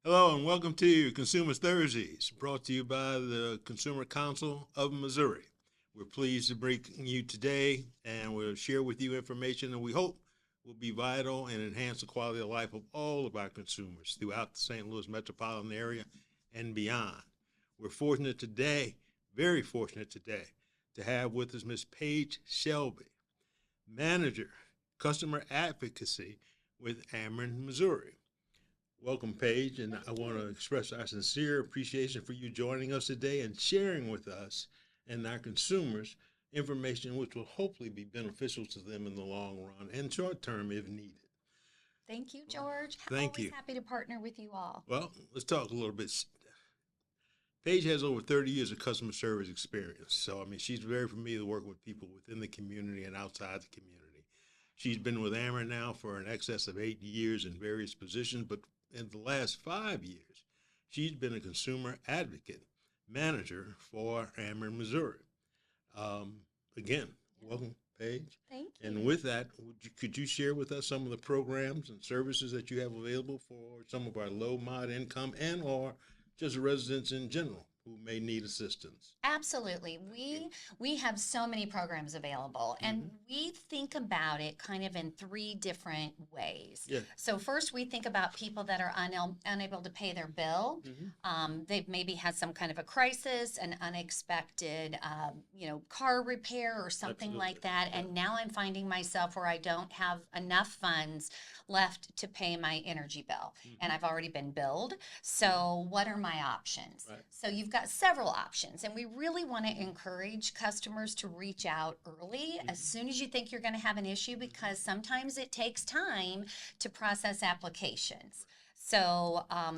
Hello and welcome to Consumers Thursdays, brought to you by the Consumer Council of Missouri. We're pleased to bring you today, and we'll share with you information that we hope will be vital and enhance the quality of life of all of our consumers throughout the St. Louis metropolitan area and beyond. We're fortunate today, very fortunate today, to have with us Ms. Page Selby, Manager, Customer Advocacy with Ameren Missouri. Welcome, Paige, and I want to express our sincere appreciation for you joining us today and sharing with us and our consumers information which will hopefully be beneficial to them in the long run and short term if needed. Thank you, George. Thank Always you. happy to partner with you all. Well, let's talk a little bit. Paige has over 30 years of customer service experience. So, she's very familiar working with people within the community and outside the community. She's been with Ameren now for an excess of 8 years in various positions, but in the last 5 years, she's been a consumer advocate manager for Ameren, Missouri. Again, welcome, Paige. Thank you. And with that, could you share with us some of the programs and services that you have available for some of our low mod income and or just residents in general who may need assistance? Absolutely. We have so many programs available, and we think about it kind of in three different ways. Yeah. So first, we think about people that are unable to pay their bill. They've maybe had some kind of a crisis, an unexpected, car repair or something like Absolutely. that, and now I'm finding myself where I don't have enough funds left to pay my energy bill, and I've already been billed. So what are my options? Right. So you've got several options, and we really want to encourage customers to reach out early as soon as you think you're going to have an issue, because sometimes it takes time to process applications. So I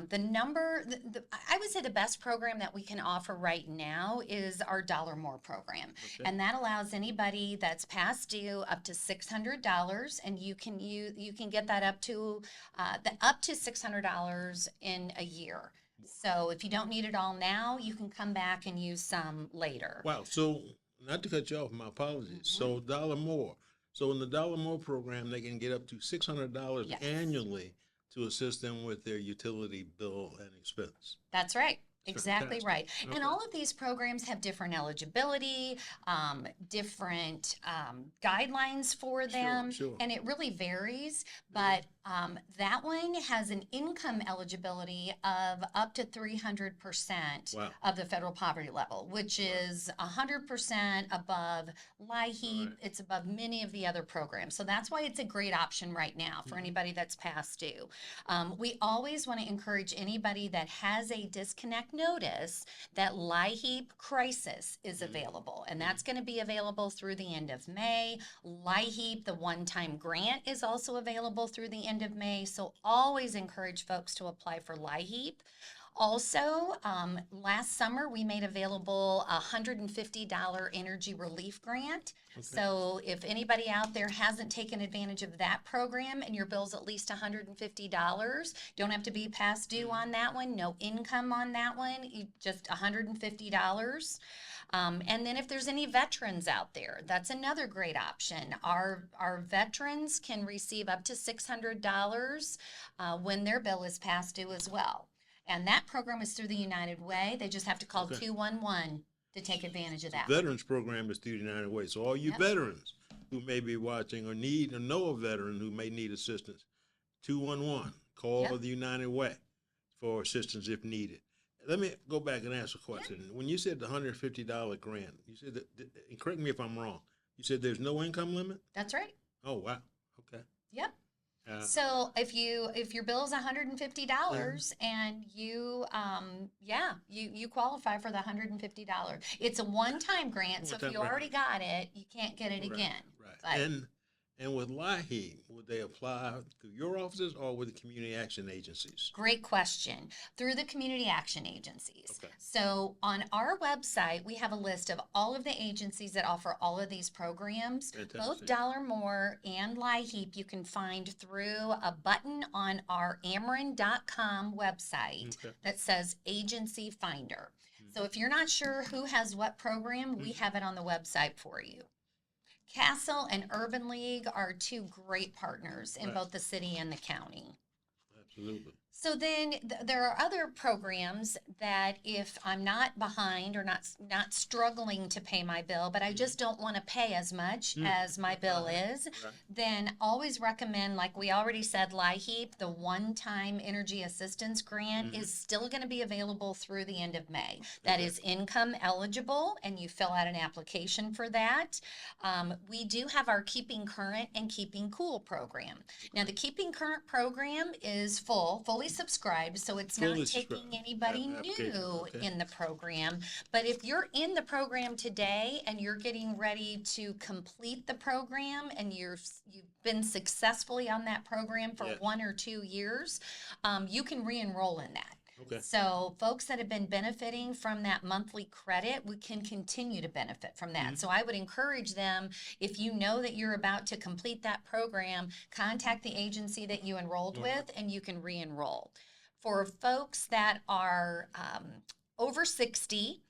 would say the best program that we can offer right now is our Dollar More program. Okay. And that allows anybody that's past due up to $600, and you can get that up to $600 in a year. So if you don't need it all now, you can come back and use some later. Wow. So, not to cut you off, my apologies. So, Dollar More. So, in the Dollar More program, they can get up to $600 Yes. annually to assist them with their utility bill and expense. That's right. That's Exactly fantastic. right. Okay. And all of these programs have different eligibility, different guidelines for them, sure. and it really varies. But that one has an income eligibility of up to 300% Wow. of the federal poverty level, which is 100% above LIHEAP. Right. It's above many of the other programs. So that's why it's a great option right now for anybody that's past due. We always want to encourage anybody that has a disconnect notice that LIHEAP crisis is available, and that's going to be available through the end of May. LIHEAP, the one-time grant, is also available through the end of May, so always encourage folks to apply for LIHEAP. Also, last summer we made available a $150 energy relief grant. Okay. So if anybody out there hasn't taken advantage of that program and your bill's at least $150, don't have to be past due on that one, no income on that one, just $150. And then if there's any veterans out there, that's another great option. Our veterans can receive up to $600 when their bill is past due as well. And that program is through the United Way. They just have to call 211 to take advantage of that. Veterans program is through the United Way. So all you veterans who may be watching or need or know a veteran who may need assistance, 211, call the United Way for assistance if needed. Let me go back and ask a question. When you said the $150 grant, you said that, and correct me if I'm wrong, you said there's no income limit? That's right. Oh, wow. Okay. Yep. So if your bill is $150 and you qualify for the $150. It's a one-time grant, so if you already got it, you can't get it again. Right. But And with LIHEAP, would they apply through your offices or with the community action agencies? great question. Through the community action agencies. Okay. So on our website, we have a list of all of the agencies that offer all of these programs. Fantastic. Both Dollar More and LIHEAP you can find through a button on our Ameren.com website that says Agency Finder. So if you're not sure who has what program, we have it on the website for you. Castle and Urban League are two great partners in both the city and the county. Absolutely. So then there are other programs that if I'm not behind or not struggling to pay my bill, but I just don't want to pay as much as my bill is, Right. then always recommend, like we already said, LIHEAP, the one-time energy assistance grant is still going to be available through the end of May. That Okay. is income eligible, and you fill out an application for that. We do have our Keeping Current and Keeping Cool program. Now, the Keeping Current program is fully subscribed, so it's Fully not subscribed. taking anybody Application. new Okay. in the program. But if you're in the program today and you're getting ready to complete the program and you've been successfully on that program for Yeah. 1 or 2 years, you can re-enroll in that. Okay. So folks that have been benefiting from that monthly credit, we can continue to benefit from that. So I would encourage them, if you know that you're about to complete that program, contact the agency that you enrolled with and you can re-enroll. For folks that are over 60,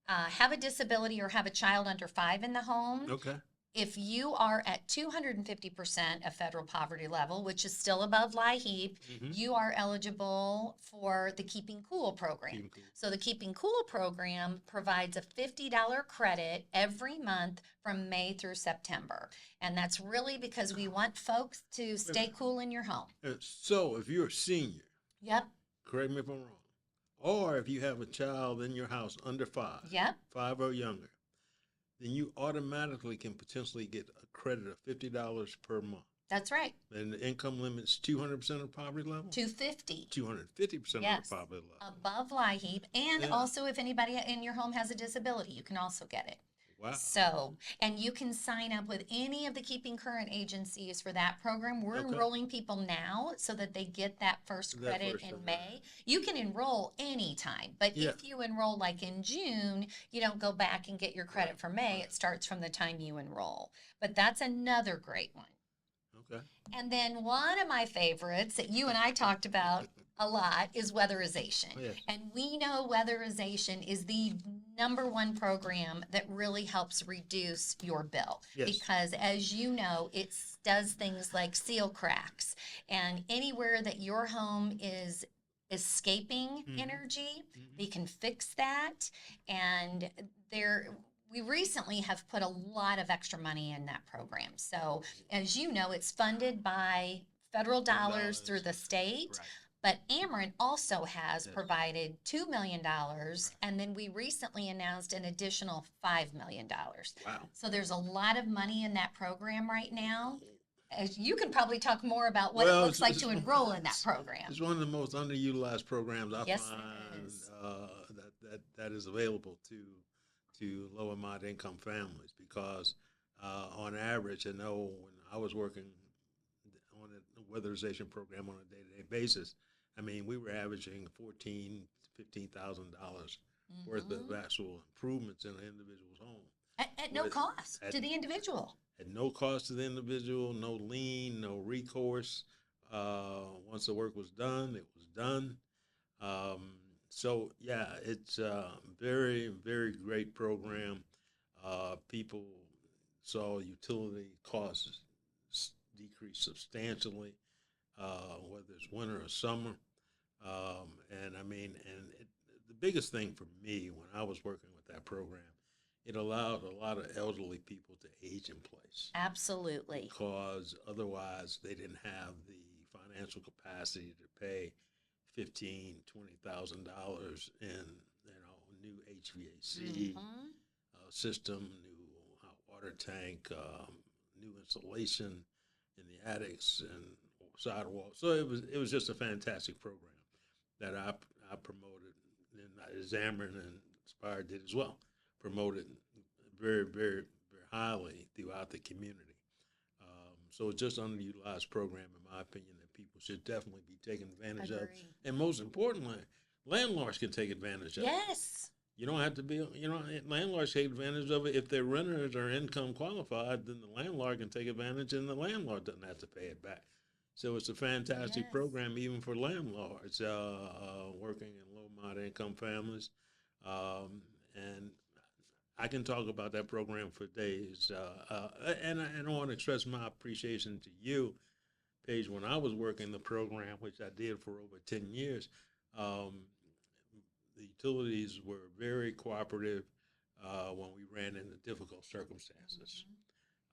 have a disability or have a child under 5 in the home, Okay. if you are at 250% of federal poverty level, which is still above LIHEAP, you are eligible for the Keeping Cool program. Keeping Cool. So the Keeping Cool program provides a $50 credit every month from May through September. And that's really because we want folks to stay cool in your home. So if you're a senior, Yep. correct me if I'm wrong, or if you have a child in your house under 5, Yep. 5 or younger, then you automatically can potentially get a credit of $50 per month. That's right. And the income limit's 200% of poverty level? 250. 250% Yes. of the poverty level. Above LIHEAP. And Yeah. also if anybody in your home has a disability, you can also get it. Wow. So, and you can sign up with any of the Keeping Current agencies for that program. We're Okay. enrolling people now so that they get that first That credit first in one, May. You can enroll anytime, but Yeah. if you enroll like in June, you don't go back and get your credit for May. It starts from the time you enroll. But that's another great one. Okay. And then one of my favorites that you and I talked about a lot is weatherization. Yes. And we know weatherization is the #1 program that really helps reduce your bill. Yes. Because as you know, it does things like seal cracks. And anywhere that your home is escaping energy, they can fix that. And we recently have put a lot of extra money in that program. So as you know, it's funded by federal dollars through the state. Right. But Ameren also has Yes. provided $2 million, and then we recently announced an additional $5 million. Wow. So there's a lot of money in that program right now. As you can probably talk more about what it Well, looks like to enroll in that program. It's one of the most underutilized programs I Yes, it find is. that is available to low and moderate income families because on average, I know when I was working on a weatherization program on a day-to-day basis, I mean, we were averaging $14,000 to $15,000 worth of actual improvements in an individual's home. At no cost to the individual. At no cost to the individual, no lien, no recourse. Once the work was done, it was done. So yeah, it's a very, very great program. People saw utility costs decrease substantially, whether it's winter or summer. And I mean, the biggest thing for me when I was working with that program, it allowed a lot of elderly people to age in place. Absolutely. Because otherwise they didn't have the financial capacity to pay $15,000-$20,000 in new HVAC system, new hot water tank, new insulation in the attics and sidewalls. So it was just a fantastic program that I promoted, and as Ameren and Aspire did as well, promoted very, very, very highly throughout the community. So it's just an underutilized program, in my opinion, that people should definitely be taking advantage of. And most importantly, landlords can take advantage of it. Yes. You don't have to be, landlords take advantage of it. If their renters are income qualified, then the landlord can take advantage and the landlord doesn't have to pay it back. So it's a fantastic program even for landlords working in low moderate income families. And I can talk about that program for days. And I want to express my appreciation to you, Page, when I was working the program, which I did for over 10 years, the utilities were very cooperative when we ran into difficult circumstances.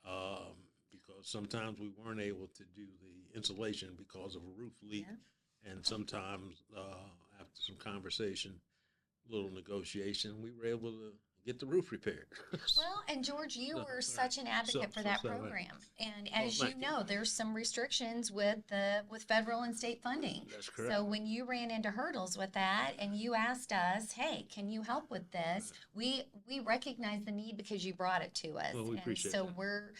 Because sometimes we weren't able to do the insulation because of a roof leak. Yeah. And sometimes after some conversation, little negotiation, we were able to get the roof repaired. Well, and George, you were such an advocate for that program. And as you know, there's some restrictions with federal and state funding. That's correct. So when you ran into hurdles with that and you asked us, hey, can you help with this? We recognize the need because you brought it to us. Well, we appreciate that. So we're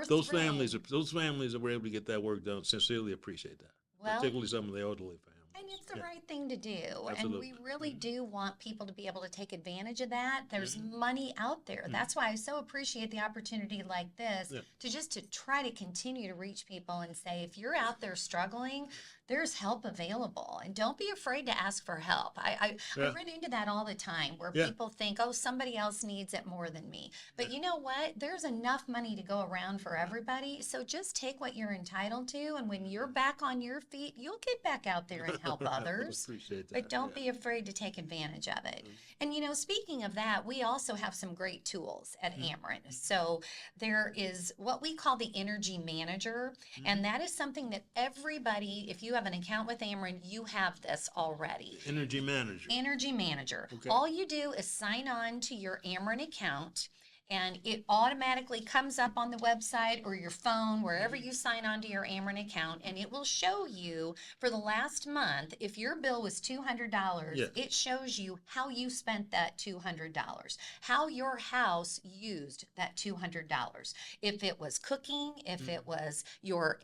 those families that were able to get that work done sincerely appreciate that. Well, particularly some of the elderly families. And it's the right thing to do. Absolutely. And we really do want people to be able to take advantage of that. There's money out there. That's why I so appreciate the opportunity like this to try to continue to reach people and say, if you're out there struggling, there's help available. And don't be afraid to ask for help. I run into that all the time where people think, oh, somebody else needs it more than me. But you know what? There's enough money to go around for everybody. So just take what you're entitled to. And when you're back on your feet, you'll get back out there and help others. Appreciate that. But don't be afraid to take advantage of it. And, speaking of that, we also have some great tools at Ameren. So there is what we call the Energy Manager. And that is something that everybody, if you have an account with Ameren, you have this already. Energy Manager. Energy Manager. Okay. All you do is sign on to your Ameren account, and it automatically comes up on the website or your phone, wherever you sign on to your Ameren account, and it will show you for the last month, if your bill was $200, it shows you how you spent that $200, how your house used that $200. If it was cooking, if it was your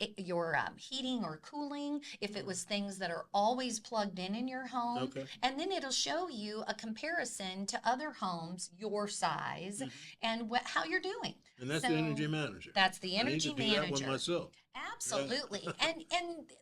heating or cooling, if it was things that are always plugged in your home, and then it'll show you a comparison to other homes your size and how you're doing. And that's the Energy Manager. That's the Energy Manager. I need to do that one myself. Absolutely. And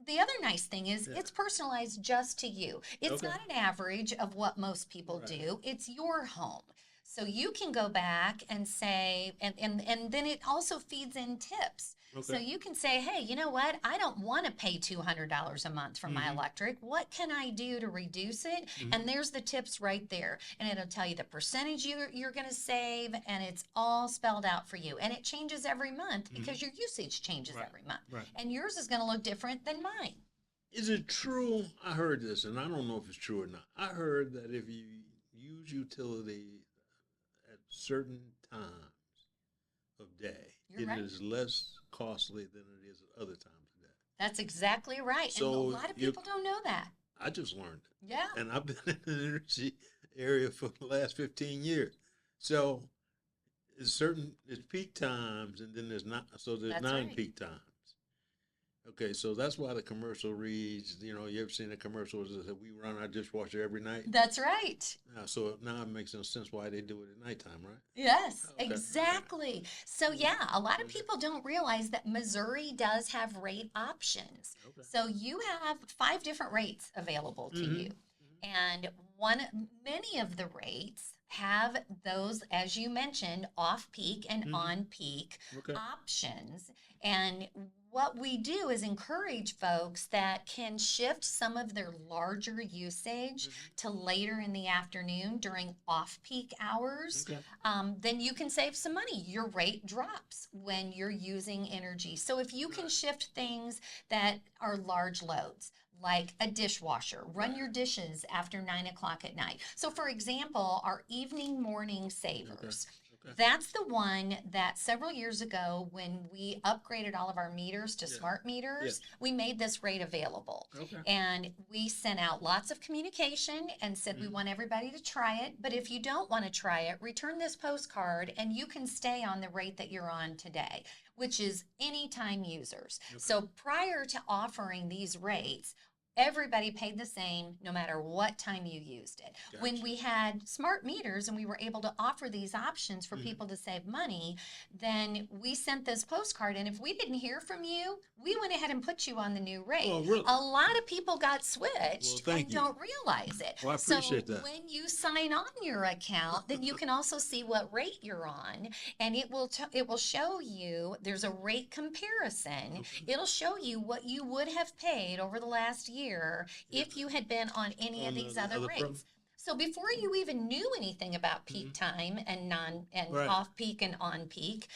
the other nice thing is it's personalized just to you. It's not an average of what most people do. It's your home. So you can go back and say, and then it also feeds in tips. So you can say, hey, you know what? I don't want to pay $200 a month for my electric. What can I do to reduce it? And there's the tips right there. And it'll tell you the percentage you're going to save, and it's all spelled out for you. And it changes every month because your usage changes every month. And yours is going to look different than mine. Is it true? I heard this, and I don't know if it's true or not. I heard that if you use utility at certain times of day, it is less costly than it is at other times of day. That's exactly right. So and a lot of people don't know that. I just learned it. Yeah. And I've been in the energy area for the last 15 years. So it's peak times, and then there's non-peak times. Okay, so that's why the commercial reads, you ever seen a commercial that says we run our dishwasher every night? That's right. So now it makes no sense why they do it at nighttime, right? Yes, exactly. So a lot of people don't realize that Missouri does have rate options. So you have 5 different rates available to you. And many of the rates have those, as you mentioned, off-peak and on-peak options. And what we do is encourage folks that can shift some of their larger usage to later in the afternoon during off-peak hours. Then you can save some money. Your rate drops when you're using energy. So if you can shift things that are large loads, like a dishwasher, run your dishes after 9 o'clock at night. So for example, our evening morning savers, that's the one that several years ago when we upgraded all of our meters to smart meters, we made this rate available. And we sent out lots of communication and said we want everybody to try it, but if you don't want to try it, return this postcard and you can stay on the rate that you're on today, which is anytime users. So prior to offering these rates, everybody paid the same no matter what time you used it. Gotcha. When we had smart meters and we were able to offer these options for people to save money, then we sent this postcard. And if we didn't hear from you, we went ahead and put you on the new rate. Oh, really? A lot of people got switched Well, thank and you. don't realize it. Well, I appreciate so that. when you sign on your account, then you can also see what rate you're on, and it will show you. There's a rate comparison. Okay. It'll show you what you would have paid over the last year if you had been on any of these other rates. So before you even knew anything about peak time and Right. off peak and on peak,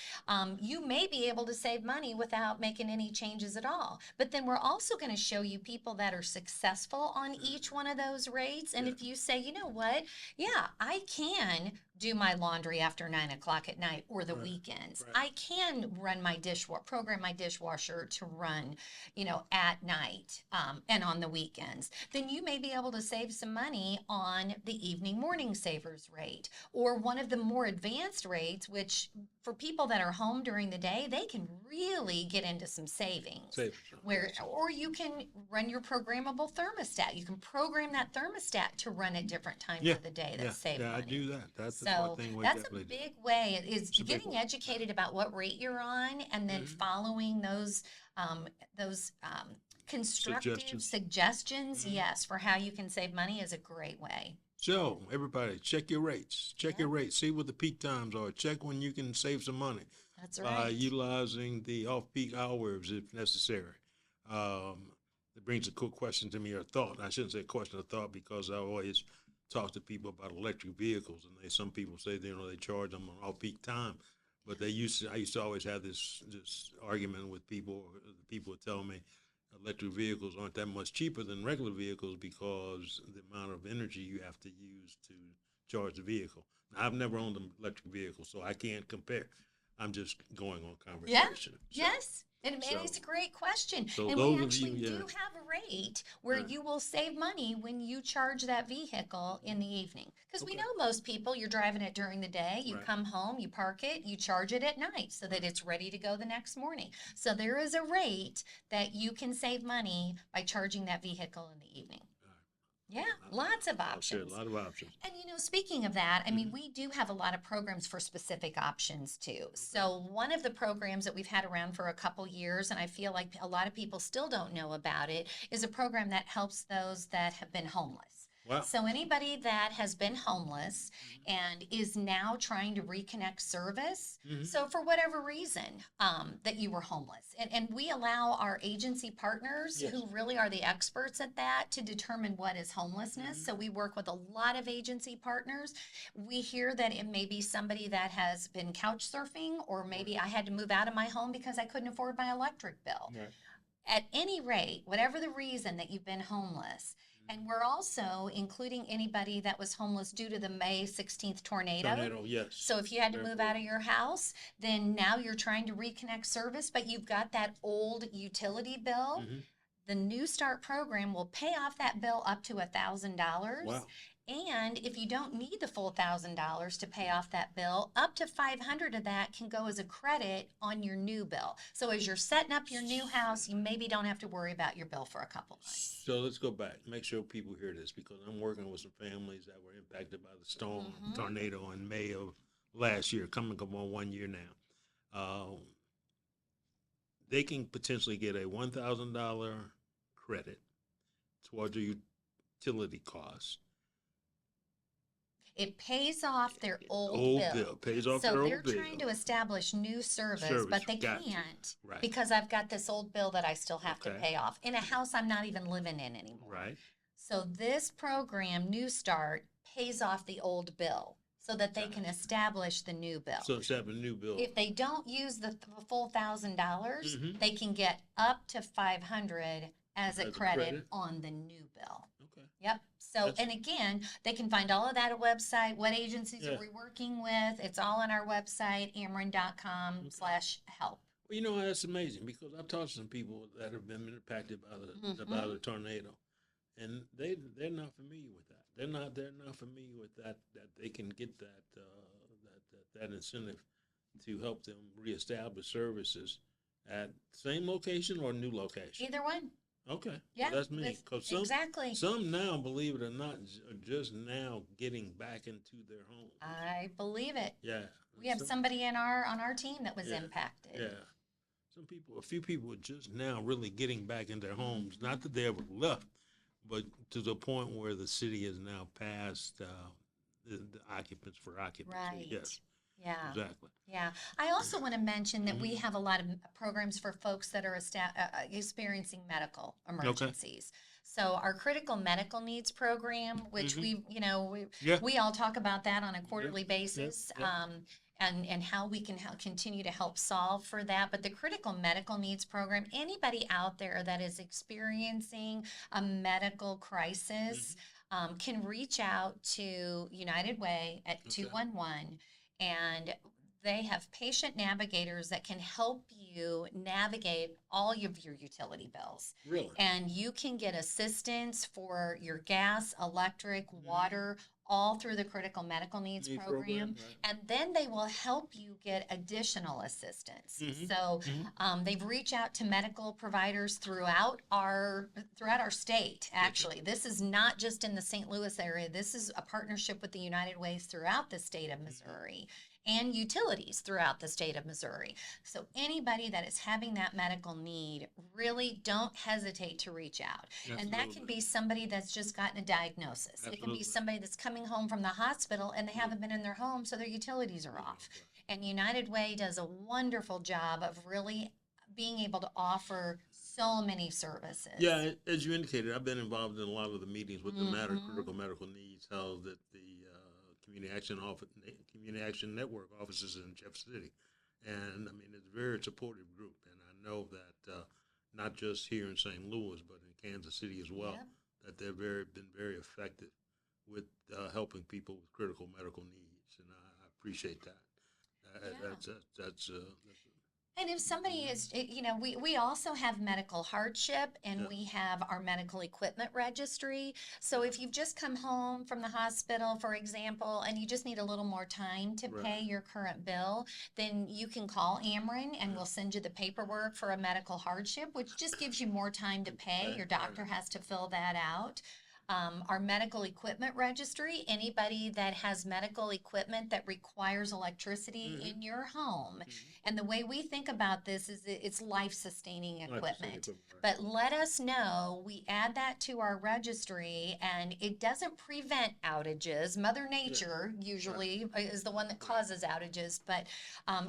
you may be able to save money without making any changes at all. But then we're also going to show you people that are successful on each one of those rates. And if you say, you know what, yeah, I can do my laundry after 9 o'clock at night or the weekends. Right. I can run my program my dishwasher to run, at night and on the weekends. Then you may be able to save some money on the evening morning savers rate, or one of the more advanced rates, which for people that are home during the day, they can really get into some savings. Or you can run your programmable thermostat. You can program that thermostat to run at different times of the day that save money. I do that. That's So thing that's a big way, is getting educated about what rate you're on, and then following those constructive suggestions, yes, for how you can save money is a great way. So everybody, check your rates. Check your rates. See what the peak times are. Check when you can save some money. That's by right. utilizing the off-peak hours if necessary. It brings a cool question to me, or thought. I shouldn't say question or thought, because I always talk to people about electric vehicles, and some people say they charge them on off-peak time, but I used to always have this argument with people. People would tell me electric vehicles aren't that much cheaper than regular vehicles because the amount of energy you have to use to charge the vehicle. Now, I've never owned an electric vehicle, so I can't compare. I'm just going on conversation. Yes. It's a great question. So and those we of you, actually do have a rate where you will save money when you charge that vehicle in the evening. Because we know most people, you're driving it during the day, you come home, you park it, you charge it at night so that it's ready to go the next morning. So there is a rate that you can save money by charging that vehicle in the evening. Yeah, lots of options. A lot of options. And speaking of that, I mean, we do have a lot of programs for specific options too. So one of the programs that we've had around for a couple years, and I feel like a lot of people still don't know about it, is a program that helps those that have been homeless. Wow. So anybody that has been homeless and is now trying to reconnect service, so for whatever reason that you were homeless, and we allow our agency partners who really are the experts at that to determine what is homelessness. So we work with a lot of agency partners. We hear that it may be somebody that has been couch surfing, or maybe I had to move out of my home because I couldn't afford my electric bill. Right. At any rate, whatever the reason that you've been homeless. And we're also including anybody that was homeless due to the May 16th tornado. Yes. So if you had to move out of your house, then now you're trying to reconnect service, but you've got that old utility bill. The New Start program will pay off that bill up to $1,000. Wow. And if you don't need the full $1,000 to pay off that bill, up to $500 of that can go as a credit on your new bill. So as you're setting up your new house, you maybe don't have to worry about your bill for a couple months. So let's go back. Make sure people hear this, because I'm working with some families that were impacted by the storm, tornado in May of last year, coming up on 1 year now. They can potentially get a $1,000 credit towards your utility costs. It pays off their old bill. Pays off their old bill. So they're trying to establish new service, but they can't because I've got this old bill that I still have to pay off in a house I'm not even living in anymore. Right. So this program, New Start, pays off the old bill so that they can establish the new bill. So establish a new bill. If they don't use the full $1,000, they can get up to $500 as a credit on the new bill. Okay. Yep. So, and again, they can find all of that at website. What agencies are we working with? It's all on our website, ameren.com/help. Well, that's amazing, because I've talked to some people that have been impacted by the tornado, and they're not familiar with that. They're not familiar with that they can get that incentive to help them reestablish services at same location or new location. Either one. Okay. Yeah, Well, that's me. Because exactly. some now, believe it or not, are just now getting back into their homes. I believe it. Yeah. We have somebody in our on our team that was Yeah. impacted. Yeah. A few people are just now really getting back in their homes. Mm-hmm. Not that they ever left, but to the point where the city has now passed the occupants for occupancy. Right. Yes. Yeah. Exactly. Yeah. I also want to mention that we Mhm. have a lot of programs for folks that are experiencing medical emergencies. So our critical medical needs program, which Mhm. Yeah. we all talk about that on a Yeah. quarterly Yeah. basis, Yeah. and how we can continue to help solve for that. But the critical medical needs program, anybody out there that is experiencing a medical crisis, can reach out to United Way at Okay. 211, and they have patient navigators that can help you navigate all of your utility bills. Really? And you can get assistance for your gas, electric, water, all through the critical medical needs program. Right. And then they will help you get additional assistance. Mhm. So Mhm. they've reached out to medical providers throughout our state. Actually, this is not just in the St. Louis area. This is a partnership with the United Ways throughout the state of Missouri and utilities throughout the state of Missouri. So anybody that is having that medical need, really don't hesitate to reach out. Absolutely. And that can be somebody that's just gotten a diagnosis. Absolutely. It can be somebody that's coming home from the hospital and they haven't been in their home, so their utilities are off. And United Way does a wonderful job of really being able to offer so many services. Yeah, as you indicated, I've been involved in a lot of the meetings with the matter critical medical needs held at the Community Action Network offices in Jeff City, and I mean it's a very supportive group, and I know that not just here in St. Louis, but in Kansas City as well, that they've been very effective with helping people with critical medical needs, and I appreciate that. That's And if somebody is, we also have medical hardship, and we have our medical equipment registry. So if you've just come home from the hospital, for example, and you just need a little more time to pay your current bill, then you can call Ameren and we'll send you the paperwork for a medical hardship, which just gives you more time to pay. Your doctor has to fill that out. Our medical equipment registry, anybody that has medical equipment that requires electricity in your home. And the way we think about this is it's life-sustaining equipment. But let us know, we add that to our registry, and it doesn't prevent outages. Mother Nature usually is the one that causes outages. But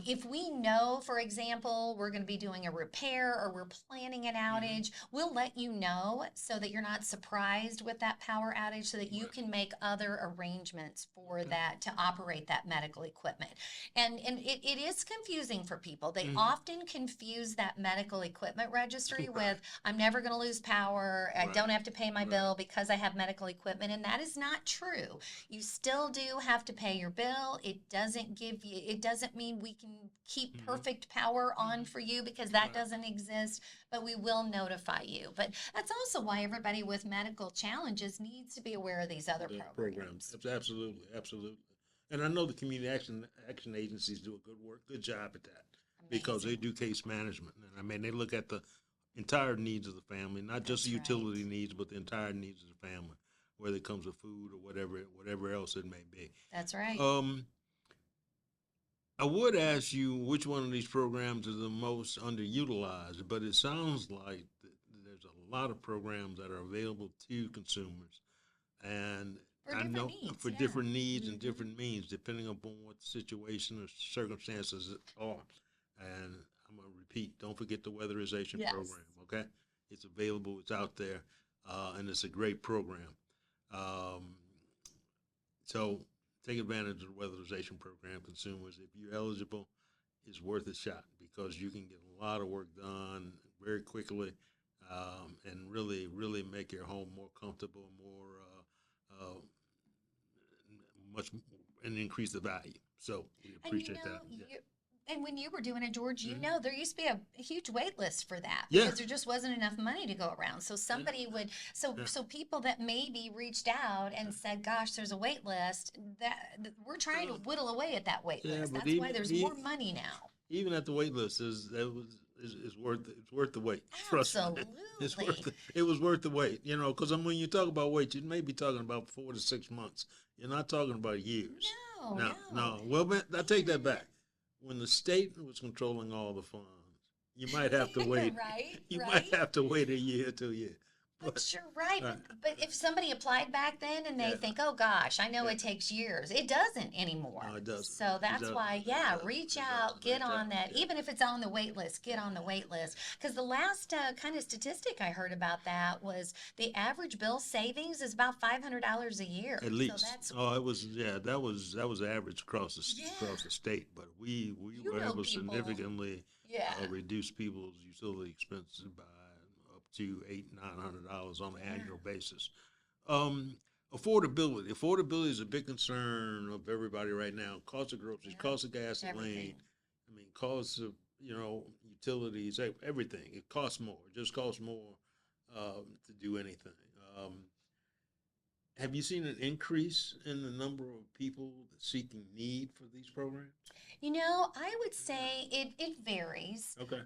if we know, for example, we're going to be doing a repair or we're planning an outage, we'll let you know so that you're not surprised with that power outage, so that you can make other arrangements for that to operate that medical equipment. And it is confusing for people. They often confuse that medical equipment registry with, I'm never going to lose power, I don't have to pay my bill because I have medical equipment, and that is not true. You still do have to pay your bill. It doesn't mean we can keep perfect power on for you, because that doesn't exist, but we will notify you. But that's also why everybody with medical challenges needs to be aware of these other programs. Absolutely. And I know the community action agencies do a good job at that, because they do case management. And I mean, they look at the entire needs of the family, not just the utility needs, but the entire needs of the family, whether it comes with food or whatever else it may be. That's right. I would ask you which one of these programs is the most underutilized, but it sounds like there's a lot of programs that are available to consumers, and I know for different needs and different means, depending upon what the situation or circumstances are. And I'm going to repeat, don't forget the weatherization program, okay? It's available, it's out there, and it's a great program. So take advantage of the weatherization program, consumers. If you're eligible, it's worth a shot, because you can get a lot of work done very quickly, and really make your home more comfortable, and increase the value. So we appreciate that. And when you were doing it, George, there used to be a huge wait list for that, because there just wasn't enough money to go around. So somebody would, so people that maybe reached out and said, gosh, there's a wait list, that we're trying to whittle away at that wait list. That's why there's more money now. Even at the wait list, it's worth the wait. Trust me, it's Absolutely. it was worth the wait. You know, because when you talk about wait, you may be talking about 4 to 6 months. You're not talking about years. No, No, no. no. Well, but I take that back. When the state was controlling all the funds, you might have to wait. Right, You might right. have to wait a year, 2 years. But you're right. uh, But if somebody applied back then and they yeah, think, oh gosh, I know yeah. it takes years, it doesn't anymore. No, it doesn't. So It that's doesn't. why, It yeah, doesn't. reach It out, doesn't. get Reach out. on that. Yeah. Even if it's on the wait list, get on the wait list. Because the last kind of statistic I heard about that was the average bill savings is about $500 a year. At least. So that's, Oh, it was that was average across yeah, across the state, but we you were know able to people. significantly Yeah. reduce people's utility expenses by up to $800-900 on an Yeah. annual basis. Um, affordability is a big concern of everybody right now. Cost of groceries, Yeah. cost of gasoline. Everything. I mean, cost of utilities, everything. It costs more. It just costs more to do anything. Have you seen an increase in the number of people seeking need for these programs? You know, I would say it varies. Okay.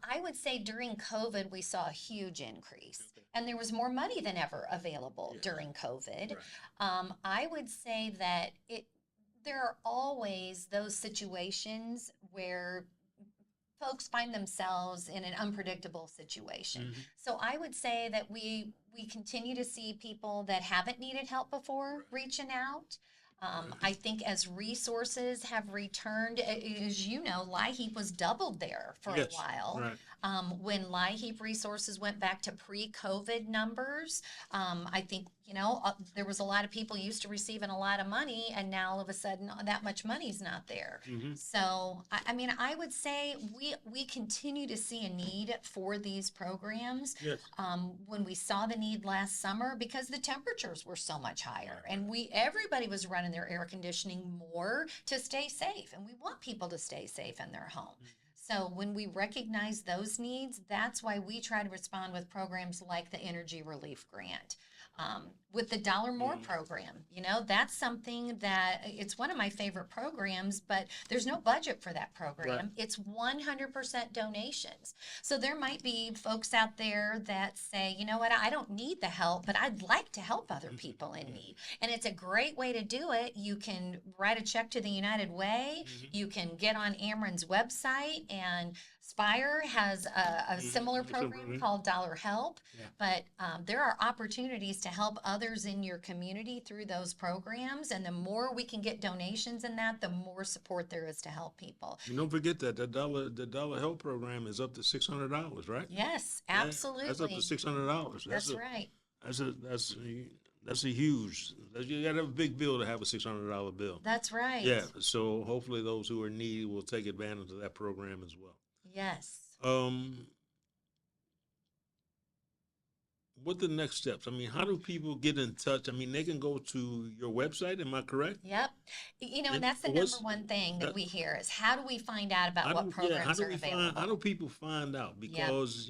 I would say during COVID, we saw a huge increase, Okay. and there was more money than ever available Yeah. during COVID. Right. I would say that there are always those situations where folks find themselves in an unpredictable situation. Mhm. So I would say that we continue to see people that haven't needed help before Right. reaching out. I think as resources have returned, as you know, LIHEAP was doubled there for a Yes. while. Right. When LIHEAP resources went back to pre-COVID numbers, I think, there was a lot of people used to receiving a lot of money, and now all of a sudden that much money's not there. Mm-hmm. So, I mean, I would say we continue to see a need for these programs. Yes. When we saw the need last summer, because the temperatures were so much higher, Right. and everybody was running their air conditioning more to stay safe, and we want people to stay safe in their home. So when we recognize those needs, that's why we try to respond with programs like the Energy Relief Grant. With the Dollar More program, that's something that it's one of my favorite programs, but there's no budget for that program. Right. It's 100% donations. So there might be folks out there that say, you know what, I don't need the help, but I'd like to help other people in need. And it's a great way to do it. You can write a check to the United Way. You can get on Ameren's website, and Spire has a similar program called Dollar Help. Yeah. But there are opportunities to help others in your community through those programs. And the more we can get donations in that, the more support there is to help people. And don't forget that the dollar help program is up to $600, right? Yes, Yeah, absolutely. that's up to $600. That's right. That's a huge. You got to have a big bill to have a $600 bill. That's right. Yeah. So hopefully those who are needy will take advantage of that program as well. Yes. What the next steps? I mean, how do people get in touch? I mean, they can go to your website. Am I correct? Yep. And that's the what's- number one thing that we hear is, how do we find out about what how programs do are we available? how do people find out? Because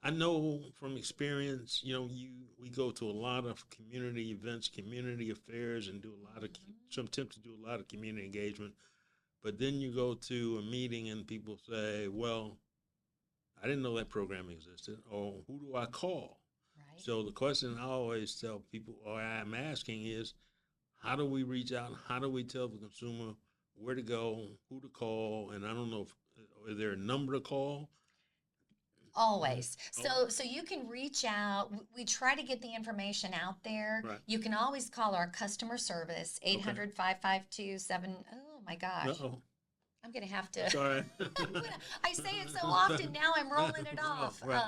I know from experience, we go to a lot of community events, community affairs, and do a lot of some attempt to do a lot of community engagement. But then you go to a meeting and people say, "Well, I didn't know that program existed," or "Who do I call?" Right. So the question I always tell people, or I'm asking, is how do we reach out? How do we tell the consumer where to go, who to call? And I don't know is there a number to call? Always. Oh. So you can reach out. We try to get the information out there. Right. You can always call our customer service, 800-552-7. Oh my gosh. Uh-oh. I'm going to have to. Sorry. I say it so often now, I'm rolling it off. Right.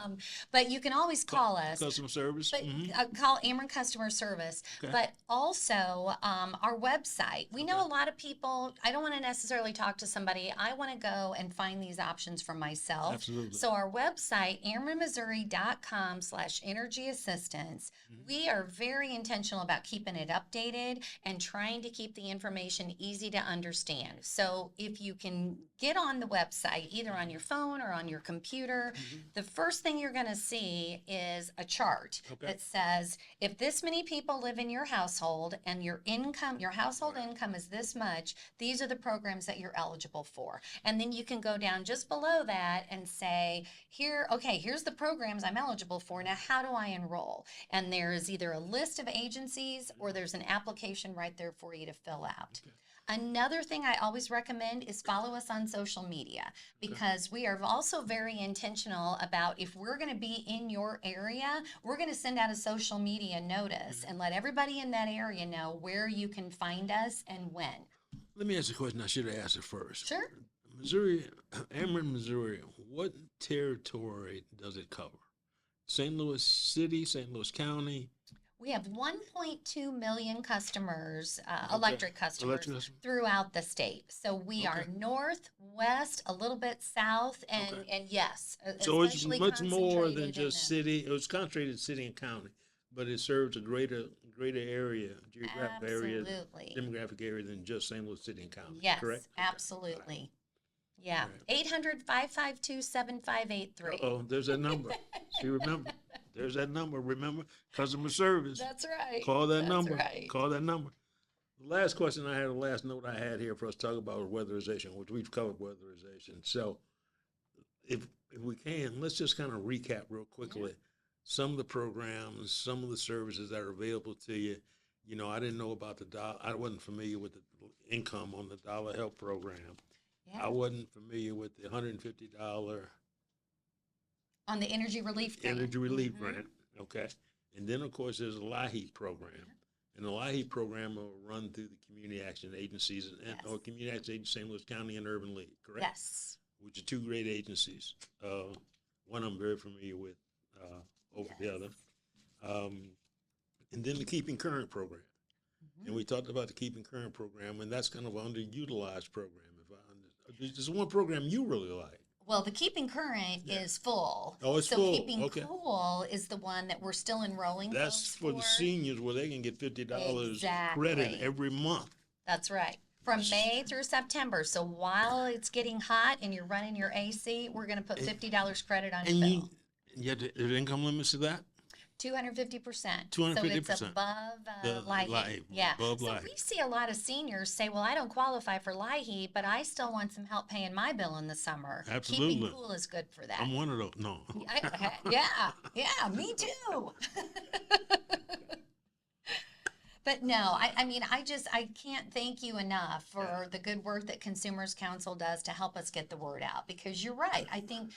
But you can always call us. Customer service. But Mhm. call Ameren Customer Service. Okay. But also our website. We know a lot of people, I don't want to necessarily talk to somebody. I want to go and find these options for myself. Absolutely. So our website, amerenmissouri.com/energy assistance. We are very intentional about keeping it updated and trying to keep the information easy to understand. So if you can get on the website, either on your phone or on your computer, the first thing you're going to see is a chart that says, if this many people live in your household and your income, your household income is this much, these are the programs that you're eligible for. And then you can go down just below that and say, here's the programs I'm eligible for. Now, how do I enroll? And there's either a list of agencies or there's an application right there for you to fill out. Another thing I always recommend is follow us on social media, because we are also very intentional about, if we're going to be in your area, we're going to send out a social media notice and let everybody in that area know where you can find us and when. Let me ask you a question I should have asked it first. Sure. Missouri, Ameren, Missouri, what territory does it cover? St. Louis City, St. Louis County? We have 1.2 million customers, electric customers, throughout the state. So we are north, west, a little bit south, and yes. So it's much more than just city. It was concentrated city and county, but it serves a greater area, geographic area, demographic area than just St. Louis City and county. Yes, correct? Absolutely. Yeah, 800-552-7583. Oh, there's that number. See, remember. There's that number, remember? Customer service. That's right. Call that number. Right. Call that number. The last question I had, the last note I had here for us to talk about was weatherization, which we've covered weatherization. So if we can, let's just kind of recap real quickly some of the programs, some of the services that are available to you. You know, I didn't know about the dollar. I wasn't familiar with the income on the dollar help program. Yeah. I wasn't familiar with the $150 on the energy relief grant. Energy relief grant, okay. And then, of course, there's a LIHEAP program. And the LIHEAP program will run through the community action agencies or community action agencies, St. Louis County and Urban League, correct? Yes. Which are two great agencies. One I'm very familiar with over the other. And then the Keeping Current program. And we talked about the Keeping Current program, and that's kind of an underutilized program. There's one program you really like. Well, the Keeping Current is full. Oh, it's so full. Keeping Cool is the one that we're still enrolling. That's for the seniors, where they can get $50 credit every month. That's right. From May through September. So while it's getting hot and you're running your AC, we're going to put $50 credit on your bill. Yeah, the income limits to that? 250%. 250%. So it's above LIHEAP. Yeah. Above so LIHEAP. We see a lot of seniors say, well, I don't qualify for LIHEAP, but I still want some help paying my bill in the summer. Absolutely. Keeping Cool is good for that. I'm one of those. No. Yeah, me too. But no, I mean, I can't thank you enough for the good work that Consumers Council does to help us get the word out, because you're right. I think,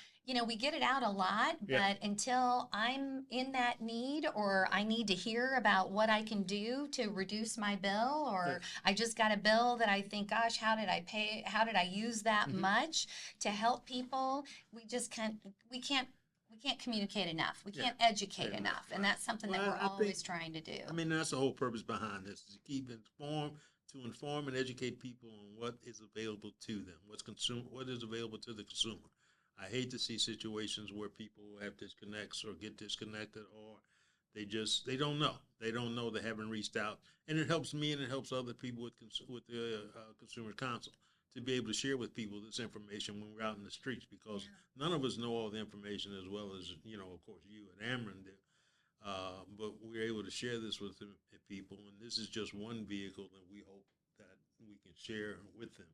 we get it out a lot, but until I'm in that need, or I need to hear about what I can do to reduce my bill, or I just got a bill that I think, gosh, how did I use that much to help people? We can't communicate enough. We can't educate enough. And that's something that we're always trying to do. I mean, that's the whole purpose behind this, is to keep informed, to inform and educate people on what is available to them, what is available to the consumer. I hate to see situations where people have disconnects or get disconnected, or they don't know. They don't know, they haven't reached out. And it helps me and it helps other people with the Consumer Council to be able to share with people this information when we're out in the streets, because none of us know all the information as well as, of course, you at Ameren do. But we're able to share this with people, and this is just one vehicle that we hope that we can share with them.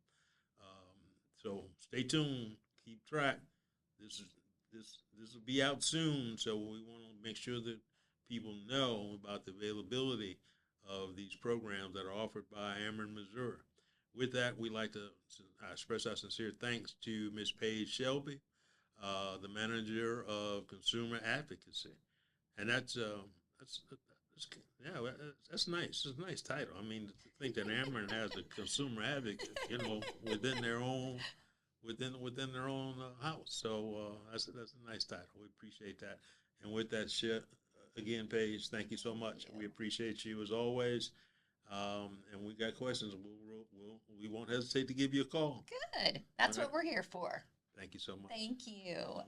So stay tuned, keep track. This will be out soon, so we want to make sure that people know about the availability of these programs that are offered by Ameren Missouri. With that, we'd like to express our sincere thanks to Ms. Page Selby, the manager of Consumer Advocacy, and that's nice. It's a nice title. I mean, to think that Ameren has a consumer advocate, within their own house. So that's a nice title. We appreciate that. And with that, again, Paige, thank you so much. We appreciate you as always. And we got questions. We won't hesitate to give you a call. Good. That's what we're here for. Thank you so much. Thank you.